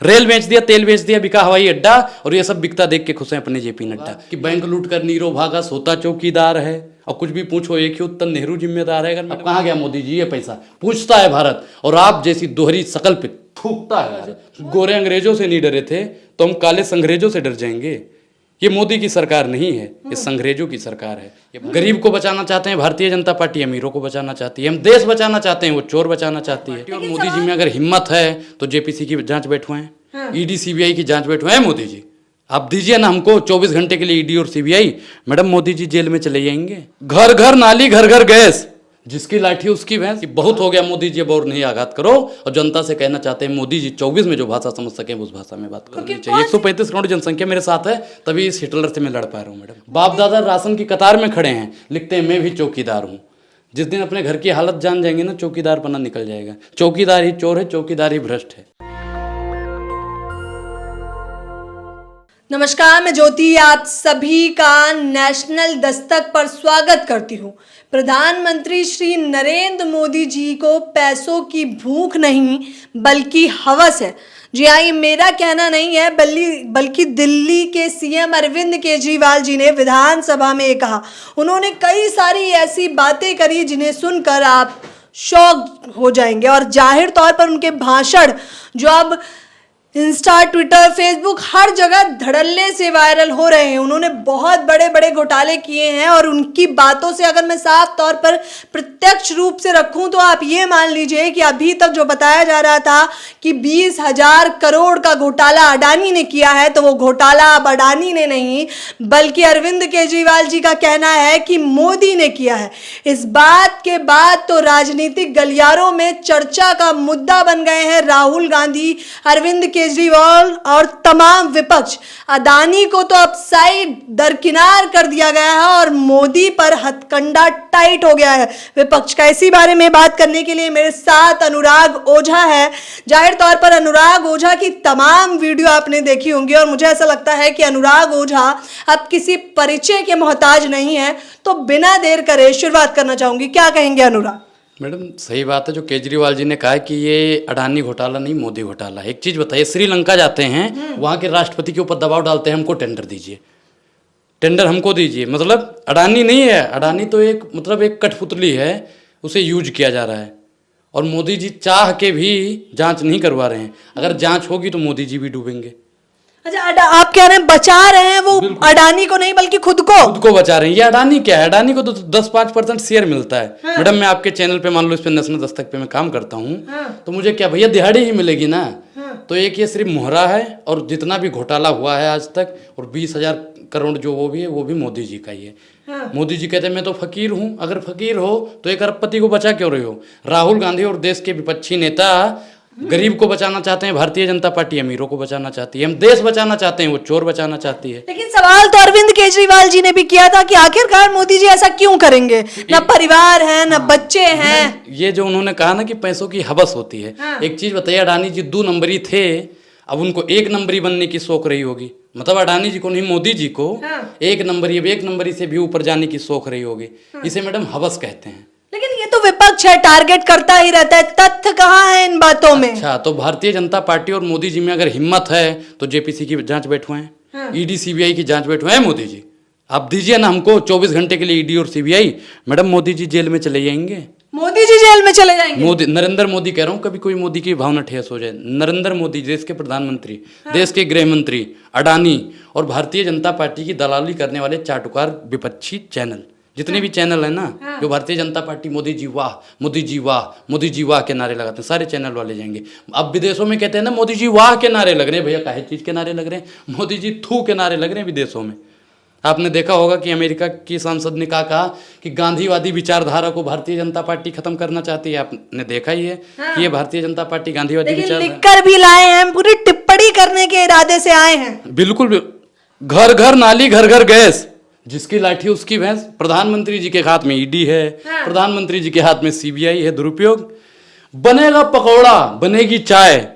Rail बेच दिया, तेल बेच दिया, बिका हवाई अड्डा, और ये सब बिकता देख के खुश हैं अपने जेपी नड्डा कि बैंक लूट कर नीरो भागा, सोता चौकीदार है। और कुछ भी पूछो एक ही उत्तर, नेहरू जिम्मेदार है। अगर अब कहाँ गया मोदी जी ये पैसा, पूछता है भारत, और आप जैसी दोहरी शकल पे थूकता है। गोरे अंग्रेजों से नहीं डरे थे तो हम काले संग्रेजों से डर जाएंगे। ये मोदी की सरकार नहीं है, ये संग्रेजों की सरकार है। ये गरीब को बचाना चाहते हैं भारतीय जनता पार्टी, अमीरों को बचाना चाहती है। हम देश बचाना चाहते हैं, वो चोर बचाना चाहती है। और मोदी जी में अगर हिम्मत है तो जेपीसी की जांच बैठवाएं, ईडी सीबीआई की जांच बैठवाएं। मोदी जी आप दीजिए ना हमको 24 घंटे के लिए ईडी और CBI, madam Modi ji jail में चले जाएंगे। घर घर नाली, घर घर गैस, जिसकी लाठी उसकी भैंस। बहुत हो गया मोदी जी, अब और नहीं आघात करो। और जनता से कहना चाहते हैं मोदी जी 24 में जो भाषा समझ सके उस भाषा में बात करनी चाहिए। 135 करोड़ जनसंख्या मेरे साथ है, तभी इस हिटलर से मैं लड़ पा रहा हूँ। मैडम बाप दादा राशन की कतार में खड़े हैं, लिखते हैं मैं भी चौकीदार हूँ। जिस दिन अपने घर की हालत जान जाएंगे ना, चौकीदार पना निकल जाएगा। चौकीदार ही चोर है, चौकीदार ही भ्रष्ट है। नमस्कार, मैं ज्योति आप सभी का नेशनल दस्तक पर स्वागत करती हूँ। प्रधानमंत्री श्री नरेंद्र मोदी जी को पैसों की भूख नहीं बल्कि हवस है। जी हाँ, ये मेरा कहना नहीं है, बल्कि दिल्ली के सीएम अरविंद केजरीवाल जी ने विधानसभा में कहा। उन्होंने कई सारी ऐसी बातें करी जिन्हें सुनकर आप शॉक हो जाएंगे। और जाहिर तौर पर उनके भाषण जो अब इंस्टा, ट्विटर, फेसबुक हर जगह धड़ल्ले से वायरल हो रहे हैं। उन्होंने बहुत बड़े बड़े घोटाले किए हैं और उनकी बातों से अगर मैं साफ तौर पर प्रत्यक्ष रूप से रखूं तो आप ये मान लीजिए कि अभी तक जो बताया जा रहा था कि 20,000 करोड़ का घोटाला अडानी ने किया है, तो वो घोटाला अब अडानी ने नहीं बल्कि अरविंद केजरीवाल जी का कहना है कि मोदी ने किया है। इस बात के बाद तो राजनीतिक गलियारों में चर्चा का मुद्दा बन गए हैं राहुल गांधी, अरविंद केजरीवाल और तमाम विपक्ष। अडानी को तो अब साइड दरकिनार कर दिया गया है और मोदी पर हथकंडा टाइट हो गया है विपक्ष का। इसी बारे में बात करने के लिए मेरे साथ अनुराग ओझा है। जाहिर तौर पर अनुराग ओझा की तमाम वीडियो आपने देखी होंगी और मुझे ऐसा लगता है कि अनुराग ओझा अब किसी परिचय के मोहताज नहीं है। तो बिना देर करे शुरुआत करना चाहूंगी, क्या कहेंगे अनुराग? मैडम सही बात है जो केजरीवाल जी ने कहा है कि ये अडानी घोटाला नहीं मोदी घोटाला है। एक चीज़ बताइए, श्रीलंका जाते हैं, वहाँ के राष्ट्रपति के ऊपर दबाव डालते हैं हमको टेंडर दीजिए, टेंडर हमको दीजिए। मतलब अडानी नहीं है, अडानी तो एक एक कठपुतली है, उसे यूज किया जा रहा है। और मोदी जी चाह के भी जांच नहीं करवा रहे हैं। अगर जांच होगी तो मोदी जी भी डूबेंगे। अच्छा, आप कह रहे हैं बचा रहे हैं वो अडानी को नहीं बल्कि खुद को बचा रहे हैं। ये अडानी क्या है, अडानी को तो 10-5% शेयर मिलता है। मैडम मैं आपके चैनल पे मान लो इस पे नेशनल दस्तक पे मैं काम करता हूँ, तो मुझे क्या भैया दिहाड़ी ही मिलेगी ना। तो एक ये सिर्फ मुहरा है और जितना भी घोटाला हुआ है आज तक, और 20,000 करोड़ जो वो भी है वो भी मोदी जी का ही है। मोदी जी कहते हैं मैं तो फकीर हूँ। अगर फकीर हो तो एक अरबपति को बचा क्यों रहे हो? राहुल गांधी और देश के विपक्षी नेता गरीब को बचाना चाहते हैं, भारतीय जनता पार्टी अमीरों को बचाना चाहती है। हम देश बचाना चाहते हैं, वो चोर बचाना चाहती है। लेकिन सवाल तो अरविंद केजरीवाल जी ने भी किया था कि आखिरकार मोदी जी ऐसा क्यों करेंगे? ना परिवार है, ना बच्चे हैं। ये जो उन्होंने कहा ना कि पैसों की हवस होती है। एक चीज बताइए, अडानी जी 2 नंबरी थे, अब उनको 1 नंबरी बनने की शौक रही होगी। मतलब अडानी जी को नहीं, मोदी जी को 1 नंबरी से भी ऊपर जाने की शौक रही होगी। इसे मैडम हवस कहते हैं। लेकिन ये तो विपक्ष है, टारगेट करता ही रहता है। तथ्य कहाँ है इन बातों में? अच्छा, तो भारतीय जनता पार्टी और मोदी जी में अगर हिम्मत है तो जेपीसी की जांच बैठवाएं, ईडी सीबीआई की जांच बैठवाएं। मोदी जी आप दीजिए ना हमको 24 घंटे के लिए ईडी और CBI, madam Modi ji jail में चले जाएंगे। मोदी जी जेल में चले जाएंगे? नरेंद्र मोदी कह रहा हूँ, कभी कोई मोदी की भावना ठेस हो जाए। नरेंद्र मोदी देश के प्रधानमंत्री, देश के गृह मंत्री, अडानी और भारतीय जनता पार्टी की दलाली करने वाले चाटुकार विपक्षी चैनल, जितने भी चैनल है ना जो भारतीय जनता पार्टी मोदी जी वाह, मोदी जी वाह, मोदी जी वाह के नारे लगाते हैं, सारे चैनल वाले जाएंगे। अब विदेशों में कहते हैं ना मोदी जी वाह के नारे लग रहे हैं। भैया काहे चीज के नारे लग रहे हैं? मोदी जी थू के नारे लग रहे हैं विदेशों में। आपने देखा होगा कि अमेरिका की सांसद ने कहा कि गांधीवादी विचारधारा को भारतीय जनता पार्टी खत्म करना चाहती है। आपने देखा ही है कि ये भारतीय जनता पार्टी गांधीवादी विचारधारा लिखकर भी लाए हैं, पूरी टिप्पणी करने के इरादे से आए हैं। बिल्कुल, घर घर नाली, घर घर गैस, जिसकी लाठी उसकी भैंस। प्रधानमंत्री जी के हाथ में ईडी है, प्रधानमंत्री जी के हाथ में सीबीआई है। दुरुपयोग बनेगा पकौड़ा, बनेगी चाय,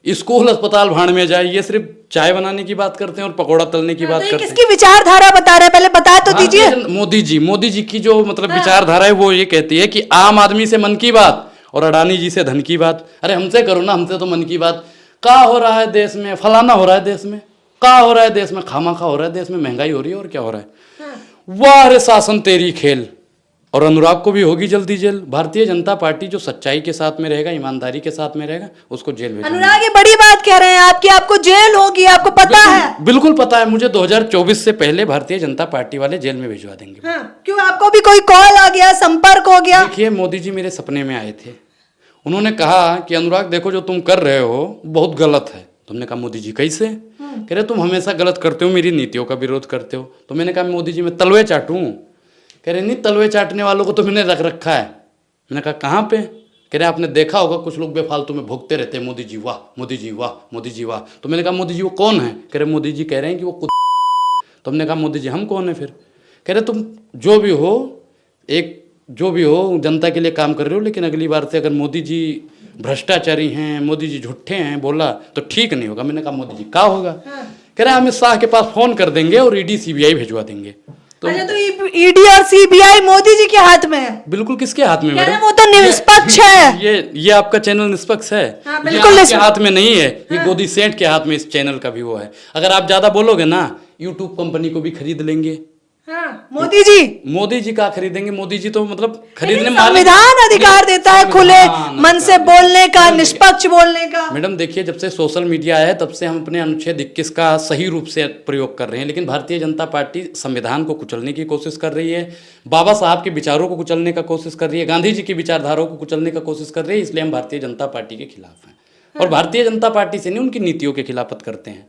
स्कूल अस्पताल भाड़ में जाए। ये सिर्फ चाय बनाने की बात करते हैं और पकौड़ा तलने की बात करते हैं। किसकी विचारधारा बता रहे हैं, पहले बता तो दीजिए। मोदी जी की जो विचारधारा है वो ये कहती है कि आम आदमी से मन की बात और अडानी जी से धन की बात। अरे हमसे करो ना, हमसे तो मन की बात। क्या हो रहा है देश में, फलाना हो रहा है देश में, क्या हो रहा है देश में, खामाखा हो रहा है देश में, महंगाई हो रही है और क्या हो रहा है। वाह रे शासन तेरी खेल। और अनुराग को भी होगी जल्दी जेल। भारतीय जनता पार्टी जो सच्चाई के साथ में रहेगा, ईमानदारी के साथ में रहेगा, उसको जेल भेजेंगे। अनुराग ये बड़ी बात कह रहे हैं आप कि आपको जेल होगी, आपको पता है? बिल्कुल पता है मुझे। 2024 से पहले भारतीय जनता पार्टी वाले जेल में भिजवा देंगे। हाँ, क्यों आपको भी कोई कॉल आ गया, संपर्क हो गया? देखिए मोदी जी मेरे सपने में आए थे, उन्होंने कहा कि अनुराग देखो जो तुम कर रहे हो बहुत गलत है। तुमने कहा मोदी जी कैसे? कह रहे तुम हमेशा गलत करते हो, मेरी नीतियों का विरोध करते हो। तो मैंने कहा मोदी जी मैं तलवे चाटूं? कह रहे नहीं, तलवे चाटने वालों को तो मैंने रख रखा है। मैंने कहा कहाँ पे? कह रहे आपने देखा होगा कुछ लोग बेफालतू में भोगते रहते हैं, मोदी जी वाह, मोदी जी वाह, मोदी जी वाह। तो मैंने कहा मोदी जी वो कौन है? कह रहे मोदी जी कह रहे हैं कि वो तो हमने कहा मोदी जी हम कौन है फिर? कह रहे तुम जो भी हो जनता के लिए काम कर रहे हो, लेकिन अगली बार से अगर मोदी जी भ्रष्टाचारी हैं, मोदी जी झूठे हैं बोला तो ठीक नहीं होगा। मैंने कहा मोदी जी क्या होगा? कह रहे अमित शाह के पास फोन कर देंगे और ईडी सीबीआई भिजवा देंगे। तो अच्छा, तो ईडी और सीबीआई मोदी जी के हाथ में है? बिल्कुल। किसके हाथ में मैडम? वो तो निष्पक्ष है। ये आपका चैनल निष्पक्ष है? हाँ, ये बिल्कुल आपके हाथ में नहीं है, ये गोदी सेठ के हाथ में इस चैनल का भी वो है। अगर आप ज्यादा बोलोगे ना यूट्यूब कंपनी को भी खरीद लेंगे। हाँ, मोदी जी का खरीदेंगे? मोदी जी तो मतलब खरीदने संविधान अधिकार देता है खुले मन से बोलने का, निष्पक्ष बोलने का। मैडम देखिए जब से सोशल मीडिया आया है तब से हम अपने अनुच्छेद 21 का सही रूप से प्रयोग कर रहे हैं, लेकिन भारतीय जनता पार्टी संविधान को कुचलने की कोशिश कर रही है, बाबा साहब के विचारों को कुचलने का कोशिश कर रही है, गांधी जी की विचारधाराओं को कुचलने का कोशिश कर रही है। इसलिए हम भारतीय जनता पार्टी के खिलाफ हैं और भारतीय जनता पार्टी से नहीं उनकी नीतियों के खिलाफत करते हैं।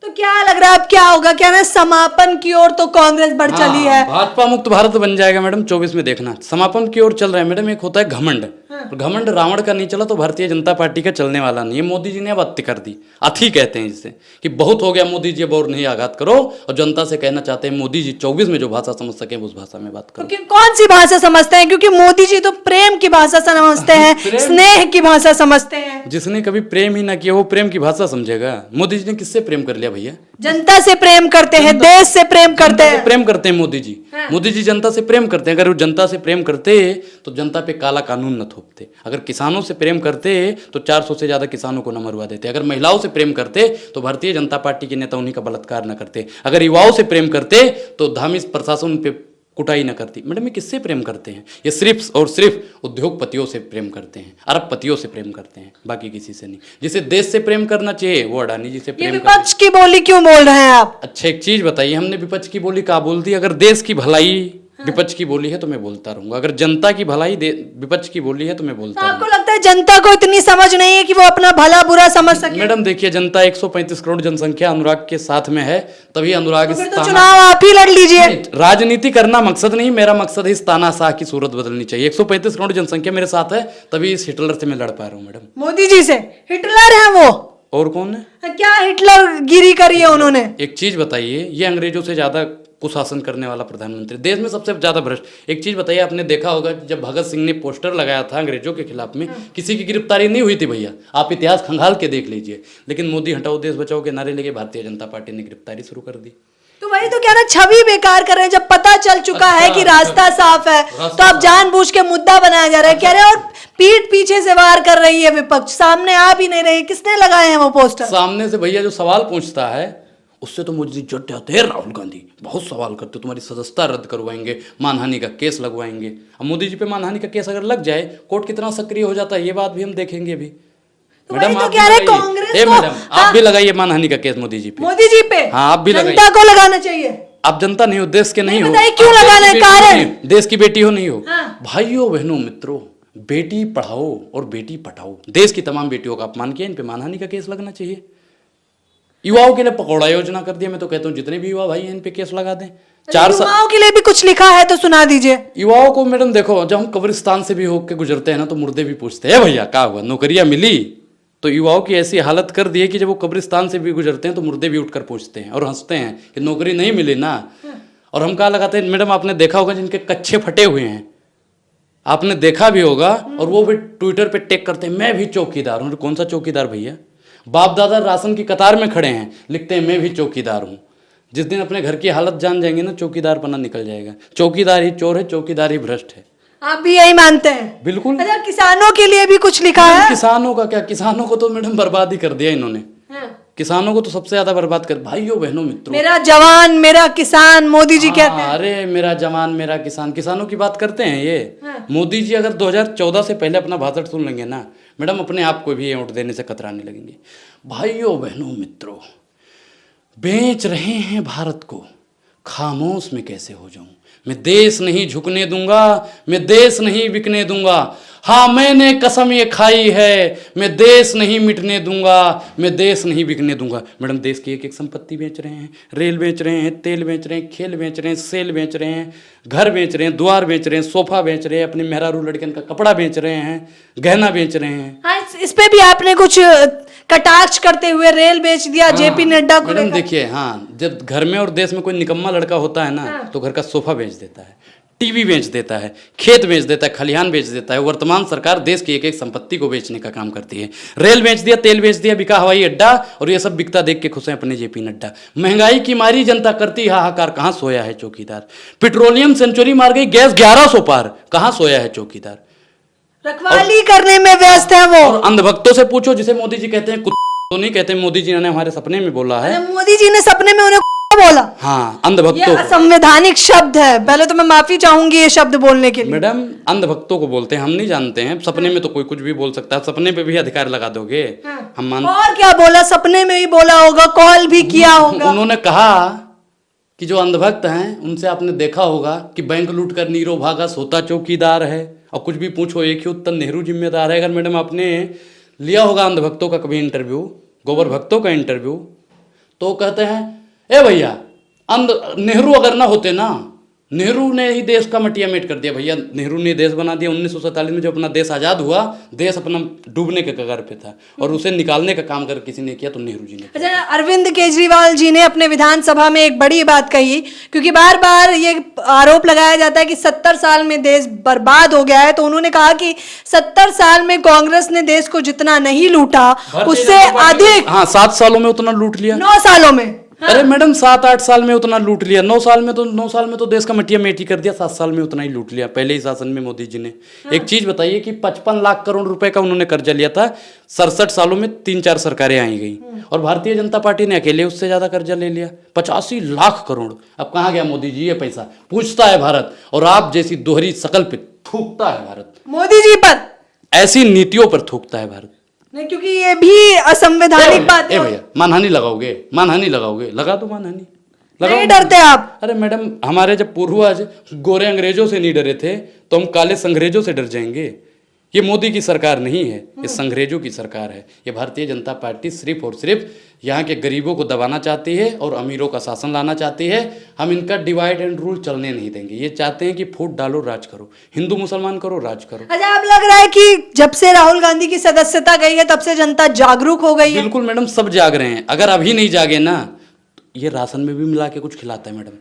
तो क्या लग रहा है अब क्या होगा? क्या ना समापन की ओर तो कांग्रेस बढ़ चली है। भाजपा मुक्त भारत बन जाएगा मैडम 24 में, देखना। समापन की ओर चल रहा है मैडम। एक होता है घमंड, घमंड रावण का नहीं चला तो भारतीय जनता पार्टी का चलने वाला नहीं है। मोदी जी ने अब अति कर दी, अति कहते हैं जिससे कि बहुत हो गया मोदी जी, अब और नहीं आघात करो। और जनता से कहना चाहते हैं मोदी जी 24 में जो भाषा समझ सके उस भाषा में बात करो। कौन सी भाषा समझते हैं? क्योंकि मोदी जी तो प्रेम की भाषा समझते हैं, स्नेह की भाषा समझते हैं। जिसने कभी प्रेम ही ना किया वो प्रेम की भाषा समझेगा? मोदी जी ने किससे प्रेम कर लिया भैया? जनता से प्रेम करते हैं, देश से प्रेम करते हैं। प्रेम करते हैं मोदी जी। मोदी जी जनता से प्रेम करते हैं। अगर वो जनता से प्रेम करते तो जनता पे काला कानून न थोपते। अगर किसानों से प्रेम करते तो 400 से ज्यादा किसानों को न मरवा देते। अगर महिलाओं से प्रेम करते तो भारतीय जनता पार्टी के नेता उन्हीं का बलात्कार न करते। अगर युवाओं से प्रेम करते तो धामी प्रशासन पे कुटाई न करती। मैडम ये किससे प्रेम करते हैं? ये सिर्फ और सिर्फ उद्योगपतियों से प्रेम करते हैं, अरबपतियों से प्रेम करते हैं, बाकी किसी से नहीं। जिसे देश से प्रेम करना चाहिए वो अडानी जी से प्रेम करते हैं। विपक्ष की बोली क्यों बोल रहे हैं आप? अच्छा एक चीज बताइए, हमने विपक्ष की बोली कहाँ बोल दी? अगर देश की भलाई विपक्ष की बोली है तो मैं बोलता रहूंगा, अगर जनता की भलाई विपक्ष की बोली है तो मैं बोलता रहूंगा। आपको लगता है जनता को इतनी समझ नहीं है कि वो अपना भला बुरा समझ सके? मैडम देखिए जनता 135 करोड़ जनसंख्या अनुराग के साथ में है, तभी अनुराग तो चुनाव आप ही लड़ लीजिए। राजनीति करना मकसद नहीं, मेरा मकसद है इस तानाशाह की सूरत बदलनी चाहिए। 135 करोड़ जनसंख्या मेरे साथ है, तभी इस हिटलर से मैं लड़ पा रहा हूँ मैडम। मोदी जी से? हिटलर है वो? और कौन है? क्या हिटलर गिरी करी है उन्होंने? एक चीज बताइए, ये अंग्रेजों से ज्यादा कुशासन करने वाला प्रधानमंत्री, देश में सबसे ज्यादा भ्रष्ट। एक चीज बताइए, आपने देखा होगा जब भगत सिंह ने पोस्टर लगाया था अंग्रेजों के खिलाफ में, किसी की गिरफ्तारी नहीं हुई थी भैया। आप इतिहास खंगाल के देख लीजिए। लेकिन मोदी हटाओ देश बचाओ के नारे लेके भारतीय जनता पार्टी ने गिरफ्तारी शुरू कर दी। तो वही तो क्या ना, छवि बेकार कर रहे हैं। जब पता चल चुका है कि रास्ता साफ है तो अब जानबूझ के मुद्दा बनाया जा रहा है। कह रहे हैं और पीठ पीछे से वार कर रही है विपक्ष, सामने आ भी नहीं रही। किसने लगाए हैं वो पोस्टर? सामने से भैया जो सवाल पूछता है उससे तो मोदी जी जट जाते हैं। राहुल गांधी बहुत सवाल करते, तुम्हारी सदस्यता रद्द करवाएंगे, मानहानि का केस लगवाएंगे। अब मोदी जी पे मानहानि का केस अगर लग जाए, कोर्ट कितना सक्रिय हो जाता है ये बात भी हम देखेंगे अभी। मैडम आप कह रहे कांग्रेस को, मैडम आप भी लगाइए मानहानि का केस मोदी जी पे। मोदी जी पे? हाँ आप भी लगाइए। जनता को लगाना चाहिए। आप जनता नहीं हो, देश के नहीं हो। क्यों लगाना है? कारण देश की बेटी हो नहीं हो। भाइयों बहनों मित्रों, बेटी पढ़ाओ और बेटी पटाओ। देश की तमाम बेटियों का अपमान किया, इन पे मानहानि का केस लगना चाहिए। युवाओं के लिए पकौड़ा योजना कर दिया। मैं तो कहता हूँ जितने भी युवा भाई हैं इन पे केस लगा दें। 4 साल युवाओं के लिए भी कुछ लिखा है तो सुना दीजिए। युवाओं को मैडम देखो, जब हम कब्रिस्तान से भी होकर गुजरते हैं ना तो मुर्दे भी पूछते हैं भैया क्या हुआ, नौकरियां मिली? तो युवाओं की ऐसी हालत कर दी है कि जब वो कब्रिस्तान से भी गुजरते हैं तो मुर्दे भी उठकर पूछते हैं और हंसते हैं कि नौकरी नहीं मिली ना। और हम कहाँ लगाते हैं मैडम? आपने देखा होगा जिनके कच्चे फटे हुए हैं, आपने देखा भी होगा, और वो भी ट्विटर पे टेक करते हैं मैं भी चौकीदार हूँ। कौन सा चौकीदार भैया? बाप दादा राशन की कतार में खड़े हैं, लिखते हैं मैं भी चौकीदार हूँ। जिस दिन अपने घर की हालत जान जाएंगे ना, चौकीदार पना निकल जाएगा। चौकीदार ही चोर है, चौकीदार ही भ्रष्ट है। आप भी यही मानते हैं? बिल्कुल। अच्छा, किसानों के लिए भी कुछ लिखा है? किसानों का क्या, किसानों को तो मैडम बर्बाद ही कर दिया इन्होंने। हाँ। किसानों को तो सबसे ज्यादा बर्बाद कर, भाइयों बहनों मित्रों। मेरा जवान मेरा किसान मोदी जी कहते हैं। अरे मेरा जवान मेरा किसान, किसानों की बात करते हैं ये। हाँ। मोदी जी अगर 2014 से पहले अपना भाषण सुन लेंगे ना मैडम, अपने आप को भी वोट देने से कतराने लगेंगे। भाइयों बहनों मित्रों, बेच रहे हैं भारत को, खामोश में कैसे हो जाऊं। मैं देश नहीं झुकने दूंगा, मैं देश नहीं बिकने दूंगा। हाँ, मैंने कसम ये खाई है, मैं देश नहीं मिटने दूंगा, मैं देश नहीं बिकने दूंगा। मैडम, देश की एक एक संपत्ति बेच रहे हैं, रेल बेच रहे हैं, तेल बेच रहे हैं, खेल बेच रहे हैं, सेल बेच रहे हैं, घर बेच रहे हैं, द्वार बेच रहे हैं, सोफा बेच रहे हैं, अपने मेहरारू लड़कन का कपड़ा बेच रहे हैं, गहना बेच रहे हैं। हाँ, इस पे भी आपने कुछ कटाक्ष करते हुए रेल बेच दिया जेपी नड्डा को मैडम लेकर। देखिए, हाँ, जब घर में और देश में कोई निकम्मा लड़का होता है ना, तो घर का सोफा बेच देता है, टीवी बेच देता है, खेत बेच देता है, खलिहान बेच देता है। वर्तमान सरकार देश की एक एक संपत्ति को बेचने का काम करती है। रेल बेच दिया, तेल बेच दिया, बिका हवाई अड्डा, और ये सब बिकता देख के खुश हैं अपने जेपी नड्डा। महंगाई की मारी जनता करती हाहाकार, कहाँ सोया है चौकीदार। पेट्रोलियम सेंचुरी मार गई, गैस 1100 पार, कहाँ सोया है चौकीदार। रखवाली करने में व्यस्त है वो। और अंधभक्तों से पूछो, जिसे मोदी जी कहते हैं, तो नहीं कहते, मोदी जी ने हमारे सपने में बोला है। मोदी जी ने सपने में उन्हें बोला? हाँ, ये अंधभक्तों। असंवैधानिक शब्द है, पहले तो मैं माफी चाहूंगी ये शब्द बोलने के लिए। मैडम, अंधभक्तों को बोलते हैं, हम नहीं जानते हैं। सपने में तो कोई कुछ भी बोल सकता है, सपने पे भी अधिकार लगा दोगे। हम मान, और क्या बोला? सपने में ही बोला होगा, कॉल भी किया होगा। उन्होंने कहा कि जो अंधभक्त हैं उनसे आपने देखा होगा कि बैंक लूट कर नीरो भागा, सोता चौकीदार है। और कुछ भी पूछो एक ही उत्तर, नेहरू जिम्मेदार है। अगर मैडम आपने लिया होगा अंधभक्तों का कभी इंटरव्यू, गोबर भक्तों का इंटरव्यू, तो कहते हैं, ए भैया, नेहरू अगर ना होते ना, नेहरू ने ही देश का मटिया मेट कर दिया। भैया, नेहरू ने देश बना दिया। 1947 में जब अपना देश आजाद हुआ, देश अपना डूबने के कगार पे था, और उसे निकालने का काम कर किसी ने किया तो नेहरू जी ने। अच्छा, अरविंद केजरीवाल जी ने अपने विधानसभा में एक बड़ी बात कही, क्योंकि बार बार ये आरोप लगाया जाता है कि 70 साल में देश बर्बाद हो गया है। तो उन्होंने कहा कि 70 साल में कांग्रेस ने देश को जितना नहीं लूटा, उससे अधिक। हाँ, 7 सालों में उतना लूट लिया। 9 सालों में। हाँ। अरे मैडम, 7-8 साल में उतना लूट लिया। 9 साल में तो देश का मटिया मेटी कर दिया। 7 साल में उतना ही लूट लिया पहले ही शासन में मोदी जी ने। हाँ। एक चीज बताइए कि 55 लाख करोड़ रुपए का उन्होंने कर्जा लिया था। 67 सालों में 3-4 सरकारें आई गई, और भारतीय जनता पार्टी ने अकेले उससे ज्यादा कर्जा ले लिया, 85 लाख करोड़। अब कहाँ गया मोदी जी ये पैसा? पूछता है भारत, और आप जैसी दोहरी शकल पे थूकता है भारत। मोदी जी पर ऐसी नीतियों पर थूकता है भारत। नहीं, क्योंकि ये भी असंवैधानिक बात है। भैया, मानहानि लगाओगे, मानहानि लगाओगे, लगा दो मानहानि। नहीं डरते आप? अरे मैडम, हमारे जब पूर्वज गोरे अंग्रेजों से नहीं डरे थे, तो हम काले संग्रेजों से डर जाएंगे? ये मोदी की सरकार नहीं है, ये संग्रेजों की सरकार है। ये भारतीय जनता पार्टी सिर्फ और सिर्फ यहाँ के गरीबों को दबाना चाहती है और अमीरों का शासन लाना चाहती है। हम इनका डिवाइड एंड रूल चलने नहीं देंगे। ये चाहते हैं कि फूट डालो, राज करो, हिंदू मुसलमान करो, राज करो। अच्छा, अब लग रहा है कि जब से राहुल गांधी की सदस्यता गई है, तब से जनता जागरूक हो गई है। बिल्कुल मैडम, सब जाग रहे हैं। अगर अभी नहीं जागे ना, तो ये राशन में भी मिला के कुछ खिलाता है मैडम।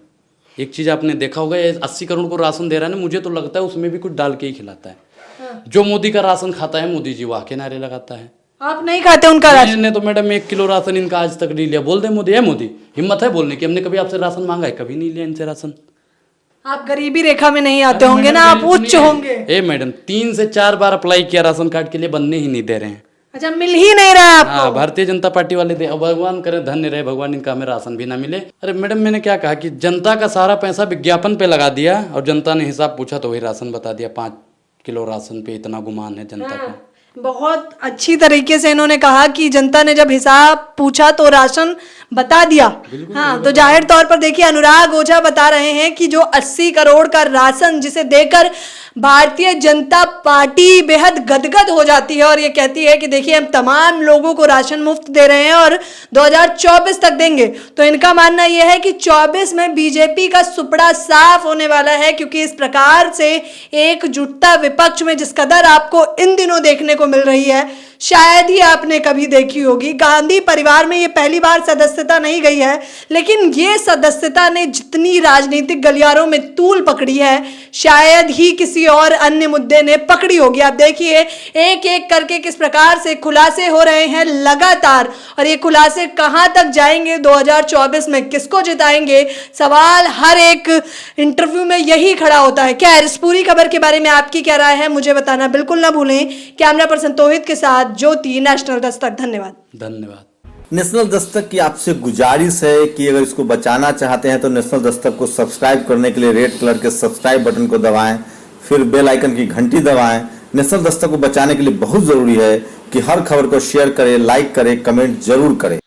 एक चीज आपने देखा होगा, 80 करोड़ को राशन दे रहा है ना, मुझे तो लगता है उसमें भी कुछ डाल के ही खिलाता है। जो मोदी का राशन खाता है, मोदी जी वाह के नारे लगाता है। आप नहीं खाते उनका राशन? मैंने तो मैडम 1 किलो राशन इनका आज तक नहीं लिया। बोल दे मोदी, है मोदी, हिम्मत है बोलने की, हमने कभी आपसे राशन मांगा है? कभी नहीं लिया इनसे राशन। आप गरीबी रेखा में नहीं आते होंगे ना, आप उच्च होंगे। ए मैडम, 3 से 4 बार अप्लाई किया राशन कार्ड के लिए, बनने ही नहीं दे रहे हैं। अच्छा, मिल ही नहीं रहा है आपको? हाँ, भारतीय जनता पार्टी वाले दे। भगवान करे, धन्य रहे भगवान, इनका हमें राशन भी ना मिले। अरे मैडम, मैंने क्या कहा कि जनता का सारा पैसा विज्ञापन पे लगा दिया, और जनता ने हिसाब पूछा तो वही राशन बता दिया। 5 किलो राशन पे इतना गुमान है जनता को। बहुत अच्छी तरीके से इन्होंने कहा कि जनता ने जब हिसाब पूछा तो राशन बता दिया। हाँ, तो जाहिर तौर पर देखिए, अनुराग ओझा बता रहे हैं कि जो 80 करोड़ का राशन, जिसे देकर भारतीय जनता पार्टी बेहद गदगद हो जाती है और ये कहती है कि देखिए, हम तमाम लोगों को राशन मुफ्त दे रहे हैं और 2024 तक देंगे। तो इनका मानना यह है कि 24 में बीजेपी का सुपड़ा साफ होने वाला है, क्योंकि इस प्रकार से एकजुटता विपक्ष में जिस कदर आपको इन दिनों देखने को मिल रही है, शायद ही आपने कभी देखी होगी। गांधी परिवार में ये पहली बार सदस्यता नहीं गई है, लेकिन ये सदस्यता ने जितनी राजनीतिक गलियारों में तूल पकड़ी है, शायद ही किसी और अन्य मुद्दे ने पकड़ी होगी। आप देखिए एक एक करके किस प्रकार से खुलासे हो रहे हैं लगातार, और ये खुलासे कहां तक जाएंगे, 2024 में किसको जिताएंगे, सवाल हर एक इंटरव्यू में यही खड़ा होता है। क्या इस पूरी खबर के बारे में आपकी क्या राय है, मुझे बताना बिल्कुल ना भूलें। कैमरा पर्सन तौहीद के साथ ज्योति, नेशनल दस्तक। धन्यवाद। धन्यवाद। नेशनल दस्तक की आपसे गुजारिश है कि अगर इसको बचाना चाहते हैं तो नेशनल दस्तक को सब्सक्राइब करने के लिए रेड कलर के सब्सक्राइब बटन को दबाएं, फिर बेल आइकन की घंटी दबाएं। नेशनल दस्तक को बचाने के लिए बहुत जरूरी है कि हर खबर को शेयर करें, लाइक करें, कमेंट जरूर करें।